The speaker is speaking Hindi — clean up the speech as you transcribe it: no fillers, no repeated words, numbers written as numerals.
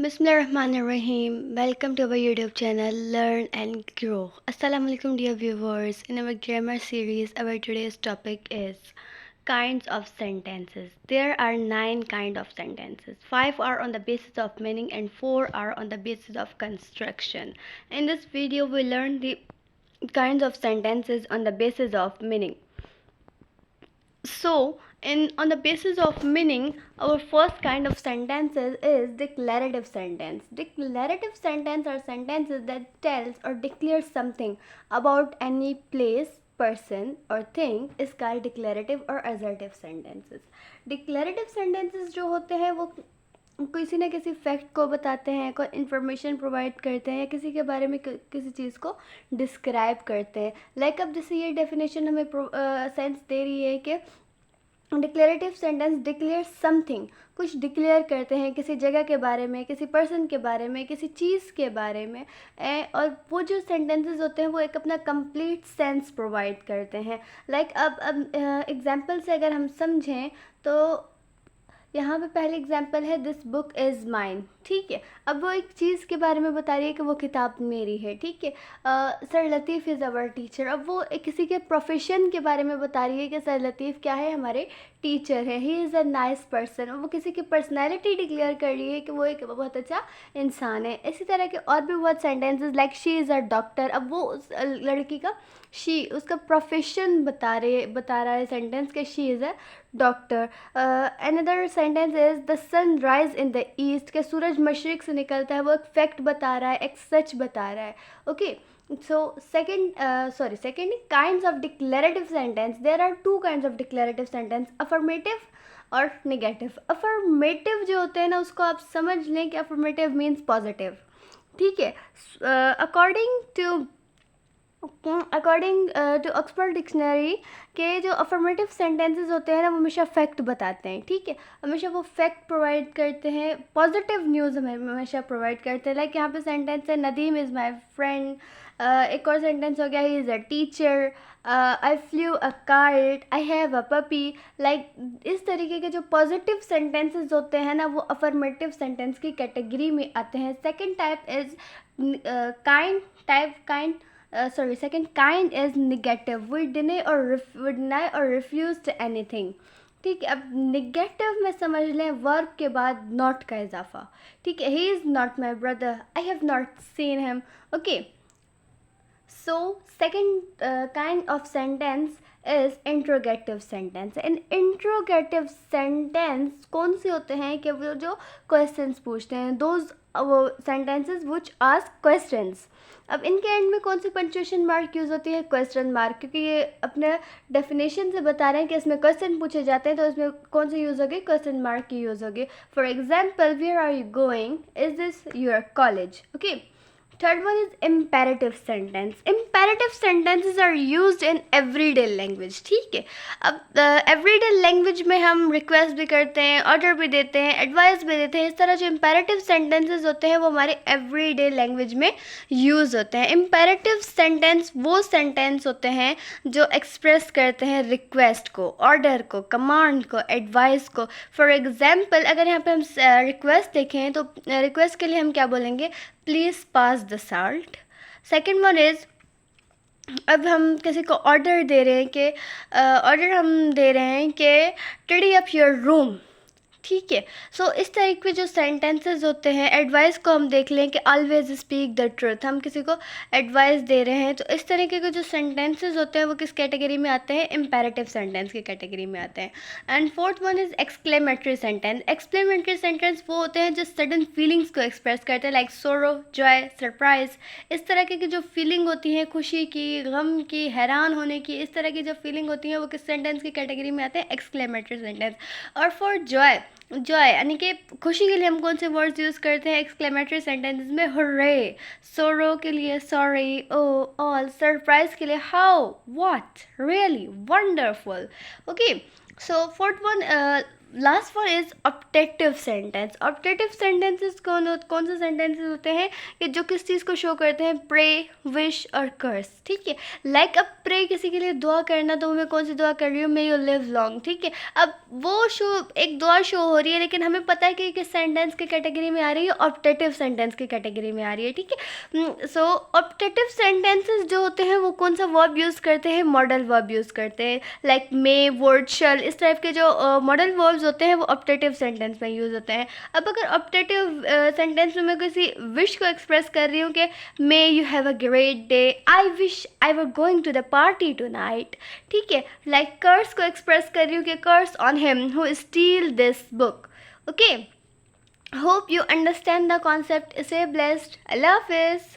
Bismillahirrahmanirrahim. Welcome to our YouTube channel Learn and Grow. Assalamu alaikum dear viewers. In our grammar series, our today's topic is kinds of sentences. There are 9 kind of sentences. 5 are on the basis of meaning and 4 are on the basis of construction. In this video, we learn the kinds of sentences on the basis of meaning. So, on the basis of meaning, our first kind of sentences is declarative sentence. Declarative sentence are sentences that tells or declares something about any place, person or thing is called declarative or assertive sentences. Declarative sentences जो होते हैं वो किसी न किसी फैक्ट को बताते हैं, कोई इन्फॉर्मेशन प्रोवाइड करते हैं या किसी के बारे में किसी चीज़ को डिस्क्राइब करते हैं. लाइक अब जैसे ये डेफिनेशन हमें सेंस दे रही है कि डिक्लेरेटिव सेंटेंस डिक्लेयर समथिंग, कुछ डिक्लेयर करते हैं किसी जगह के बारे में, किसी पर्सन के बारे में, किसी चीज़ के बारे में. और वो जो सेंटेंसेस होते हैं वो एक अपना कंप्लीट सेंस प्रोवाइड करते हैं. लाइक अब एग्जांपल से अगर हम समझें तो यहाँ पे पहले एग्जाम्पल है दिस बुक इज़ माइन. ठीक है, अब वो एक चीज़ के बारे में बता रही है कि वो किताब मेरी है. ठीक है, sir Latif is our teacher. अब वो किसी के प्रोफेशन के बारे में बता रही है कि सर लतीफ़ क्या है, हमारे टीचर है. He is a nice person. वो किसी की पर्सनैलिटी डिक्लेयर कर रही है कि वो एक बहुत अच्छा इंसान है. इसी तरह के और भी बहुत sentences like she is a doctor. अब वो उस लड़की का उसका प्रोफेशन बता रहा है सेंटेंस कि she is a doctor. Another sentence is the sun rise in the east के सूरज मशरिक से निकलता है. वो एक फैक्ट बता रहा है, एक सच बता रहा है. Okay, so second kinds of declarative sentence. There are 2 kinds of declarative sentence, affirmative और negative. affirmative जो होते हैं ना उसको आप समझ लें कि affirmative means positive. ठीक है, अकॉर्डिंग टू ऑक्सफोर्ड डिक्शनरी के जो अफर्मेटिव सेंटेंसेस होते हैं ना वो हमेशा फैक्ट बताते हैं. ठीक है, हमेशा वो फैक्ट प्रोवाइड करते हैं, पॉजिटिव न्यूज़ हमें हमेशा प्रोवाइड करते हैं. लाइक यहाँ पे सेंटेंस है नदीम इज़ माई फ्रेंड. एक और सेंटेंस हो गया he is a teacher. Eye flu a kite. I have a puppy. Like इस तरीके के जो पॉजिटिव सेंटेंसेस होते हैं ना वो अफर्मेटिव सेंटेंस की कैटेगरी में आते हैं. Second type is second kind is negative. We deny or refuse to anything. ठीक है, अब निगेटिव में समझ लें वर्ब के बाद नॉट का इजाफा. ठीक है, he is not my brother. I have not seen him. Okay, so second kind of sentence is interrogative sentence. In interrogative sentence कौन से होते हैं कि वो जो क्वेश्चंस पूछते हैं, those sentences which ask questions. अब इनके एंड में कौन सी पंक्चुएशन मार्क यूज़ होती है, क्वेश्चन मार्क, क्योंकि ये अपने डेफिनेशन से बता रहे हैं कि इसमें क्वेश्चन पूछे जाते हैं तो इसमें कौन सी यूज़ होगी, क्वेश्चन मार्क की यूज़ होगी. For example, where are you going, is this your college. Okay, third one is imperative sentence. Imperative sentences are used in everyday language. ठीक है, अब everyday language में हम request भी करते हैं, order भी देते हैं, advice भी देते हैं. इस तरह जो imperative sentences होते हैं वो हमारे everyday language में use होते हैं. Imperative sentence वो sentence होते हैं जो express करते हैं request को, order को, command को, advice को. For example, अगर यहाँ पे हम request देखें तो request के लिए हम क्या बोलेंगे, please pass the salt. Second one is अब हम किसी को ऑर्डर दे रहे हैं कि टिडी अप योर रूम. ठीक है, सो इस तरह के जो सेंटेंसेस होते हैं, एडवाइस को हम देख लें कि ऑलवेज स्पीक द ट्रूथ. हम किसी को एडवाइस दे रहे हैं तो इस तरीके के जो सेंटेंसेस होते हैं वो किस कैटेगरी में आते हैं, इम्पेरेटिव सेंटेंस की कैटेगरी में आते हैं. And fourth one is exclamatory sentence. Exclamatory sentence वो होते हैं जो सडन फीलिंग्स को एक्सप्रेस करते हैं, लाइक सोरो, जॉय, सरप्राइज. इस तरह की जो फीलिंग होती है, खुशी की, गम की, हैरान होने की, इस तरह की जो फीलिंग होती है वो किस सेंटेंस की कैटेगरी में आते हैं, एक्सक्लेमेटरी सेंटेंस. और फॉर जॉय यानी कि खुशी के लिए हम कौन से वर्ड्स यूज़ करते हैं एक्सक्लेमेटरी सेंटेंसेस में, हुर्रे. सोरो के लिए सॉरी, ओ, ऑल. सरप्राइज के लिए how, what, really, wonderful. Okay, so fourth one last one is optative sentence. Optative sentences कौन से सेंटेंसेस होते हैं कि जो किस चीज़ को शो करते हैं? प्रे, विश और कर्स. ठीक है, लाइक अब प्रे किसी के लिए दुआ करना, तो मैं कौन सी दुआ कर रही हूँ? May you live long. ठीक है, अब वो शो एक दुआ शो हो रही है, लेकिन हमें पता है कि किस सेंटेंस की कैटेगरी में आ रही है? ऑप्टेटिव सेंटेंस की कैटेगरी में आ रही है. ठीक है, सो ऑप्टेटिव सेंटेंसेस जो होते हैं वो कौन सा वर्ब यूज़ करते हैं? मॉडल वर्ब यूज़ करते हैं, लाइक मे, वुड, शल. इस टाइप के जो मॉडल वर्ब्स होते हैं वो ऑप्टेटिव सेंटेंस में यूज़ होते हैं. अब अगर ऑप्टेटिव सेंटेंस में मैं किसी विश को एक्सप्रेस कर रही हूँ कि may you have a great day, I wish I were going to the party tonight. ठीक है, लाइक कर्स को एक्सप्रेस कर रही हूँ कि curse on him who steal this book. Okay, hope you understand the concept. Stay blessed. अल्लाह हाफिज़.